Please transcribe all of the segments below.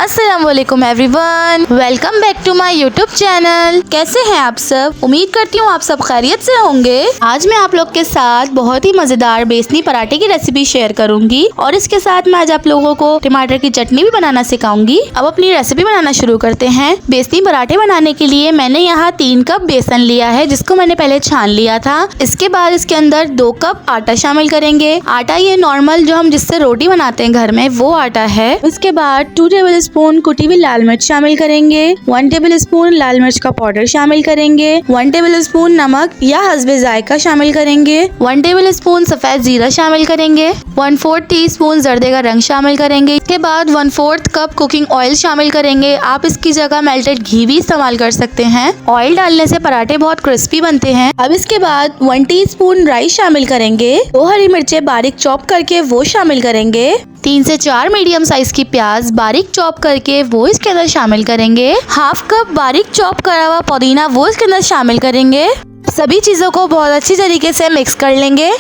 अस्सलाम वालेकुम everyone, welcome back to my YouTube channel. कैसे हैं आप सब? उम्मीद करती हूँ आप सब खैरियत से होंगे। आज मैं आप लोग के साथ बहुत ही मजेदार बेसनी पराठे की रेसिपी शेयर करूंगी और इसके साथ मैं आज आप लोगों को टमाटर की चटनी भी बनाना सिखाऊंगी। अब अपनी रेसिपी बनाना शुरू करते हैं। बेसनी पराठे बनाने के लिए मैंने यहाँ 3 कप बेसन लिया है, जिसको मैंने पहले छान लिया था। इसके बाद इसके अंदर 2 कप आटा शामिल करेंगे। आटा ये नॉर्मल जो हम जिससे रोटी बनाते हैं घर में वो आटा है। इसके बाद 2 टेबल स्पून कुटी हुई लाल मिर्च शामिल करेंगे। 1 टेबल स्पून लाल मिर्च का पाउडर शामिल करेंगे। 1 टेबल स्पून नमक या हस्बे जायका शामिल करेंगे। 1 टेबल स्पून सफेद जीरा शामिल करेंगे। 1/4 टीस्पून जर्दे का रंग शामिल करेंगे। इसके बाद 1/4 कप कुकिंग ऑयल शामिल करेंगे। आप इसकी जगह मेल्टेड घी भी इस्तेमाल कर सकते हैं। ऑयल डालने से पराठे बहुत क्रिस्पी बनते हैं। अब इसके बाद 1 टीस्पून राई शामिल करेंगे। 2 हरी मिर्चें बारीक चॉप करके वो शामिल करेंगे। 3 से 4 मीडियम साइज की प्याज बारीक चॉप करके वो इसके अंदर शामिल करेंगे। 1/2 कप बारीक चॉप करा हुआ पुदीना वो इसके अंदर शामिल करेंगे। सभी चीजों को बहुत अच्छी तरीके से मिक्स कर लेंगे।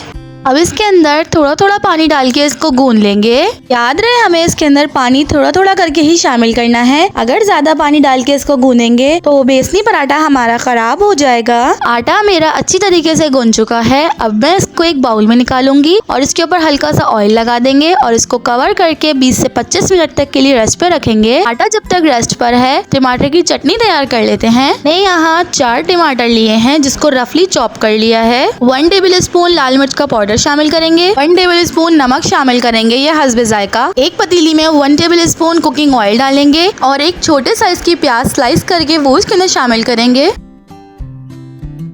अब इसके अंदर थोड़ा थोड़ा पानी डाल के इसको गूंद लेंगे। याद रहे हमें इसके अंदर पानी थोड़ा थोड़ा करके ही शामिल करना है। अगर ज्यादा पानी डाल के इसको गूंदेंगे तो बेसनी पराठा हमारा खराब हो जाएगा। आटा मेरा अच्छी तरीके से गूंद चुका है। अब मैं इसको एक बाउल में निकालूंगी और इसके ऊपर हल्का सा ऑयल लगा देंगे और इसको कवर करके 20 से 25 मिनट तक के लिए रेस्ट पे रखेंगे। आटा जब तक रेस्ट पर है टमाटर की चटनी तैयार कर लेते हैं। मैं यहाँ 4 टमाटर लिए हैं जिसको रफली चॉप कर लिया है। 1 टेबल स्पून लाल मिर्च का पाउडर शामिल करेंगे। 1 टेबल स्पून नमक शामिल करेंगे या हस्बे जायका। एक पतीली में 1 टेबल स्पून कुकिंग ऑयल डालेंगे और एक छोटे साइज की प्याज स्लाइस करके वो इसके अंदर शामिल करेंगे।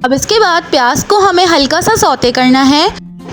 अब इसके बाद प्याज को हमें हल्का सा सौते करना है।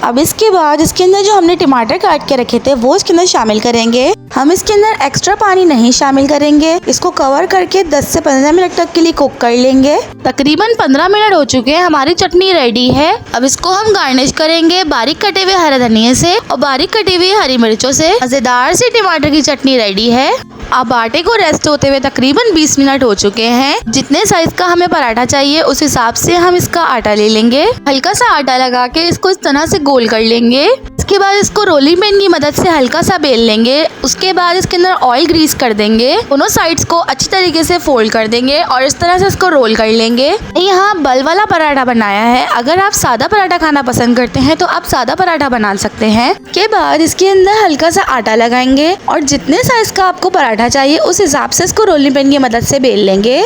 अब इसके बाद इसके अंदर जो हमने टमाटर काट के रखे थे वो इसके अंदर शामिल करेंगे। हम इसके अंदर एक्स्ट्रा पानी नहीं शामिल करेंगे। इसको कवर करके 10 से 15 मिनट तक के लिए कुक कर लेंगे। तकरीबन 15 मिनट हो चुके हैं, हमारी चटनी रेडी है। अब इसको हम गार्निश करेंगे बारीक कटे हुए हरे धनिये से और बारीक कटी हुई हरी मिर्चों से। मजेदार सी टमाटर की चटनी रेडी है। अब आटे को रेस्ट होते हुए तकरीबन 20 मिनट हो चुके हैं। जितने साइज का हमें पराठा चाहिए उस हिसाब से हम इसका आटा ले लेंगे। हल्का सा आटा लगा के इसको इस तरह से गोल कर लेंगे। इसके बाद इसको रोलिंग पिन की मदद से हल्का सा बेल लेंगे। उसके बाद इसके अंदर ऑयल ग्रीस कर देंगे। दोनों साइड्स को अच्छी तरीके से फोल्ड कर देंगे और इस तरह से इसको रोल कर लेंगे। यहाँ बल वाला पराठा बनाया है। अगर आप सादा पराठा खाना पसंद करते हैं तो आप सादा पराठा बना सकते हैं। के बाद इसके अंदर हल्का सा आटा लगाएंगे और जितने साइज का आपको पराठा चाहिए उस हिसाब से इसको रोलिंग पिन की मदद से बेल लेंगे।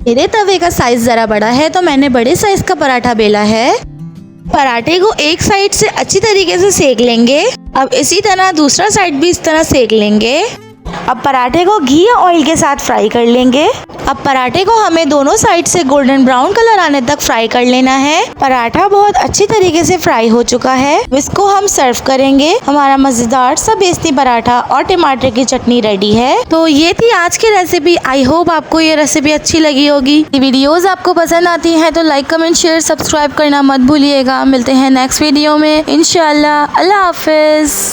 मेरे तवे का साइज जरा बड़ा है तो मैंने बड़े साइज का पराठा बेला है। पराठे को एक साइड से अच्छी तरीके से सेक लेंगे। अब इसी तरह दूसरा साइड भी इस तरह सेक लेंगे। अब पराठे को घी या ऑयल के साथ फ्राई कर लेंगे। अब पराठे को हमें दोनों साइड से गोल्डन ब्राउन कलर आने तक फ्राई कर लेना है। पराठा बहुत अच्छी तरीके से फ्राई हो चुका है। इसको हम सर्व करेंगे। हमारा मजेदार सा बेसनी पराठा और टमाटर की चटनी रेडी है। तो ये थी आज की रेसिपी। आई होप आपको ये रेसिपी अच्छी लगी होगी। वीडियोस आपको पसंद आती है तो लाइक कमेंट शेयर सब्सक्राइब करना मत भूलिएगा। मिलते हैं नेक्स्ट वीडियो में इंशाल्लाह। अल्लाह हाफिज।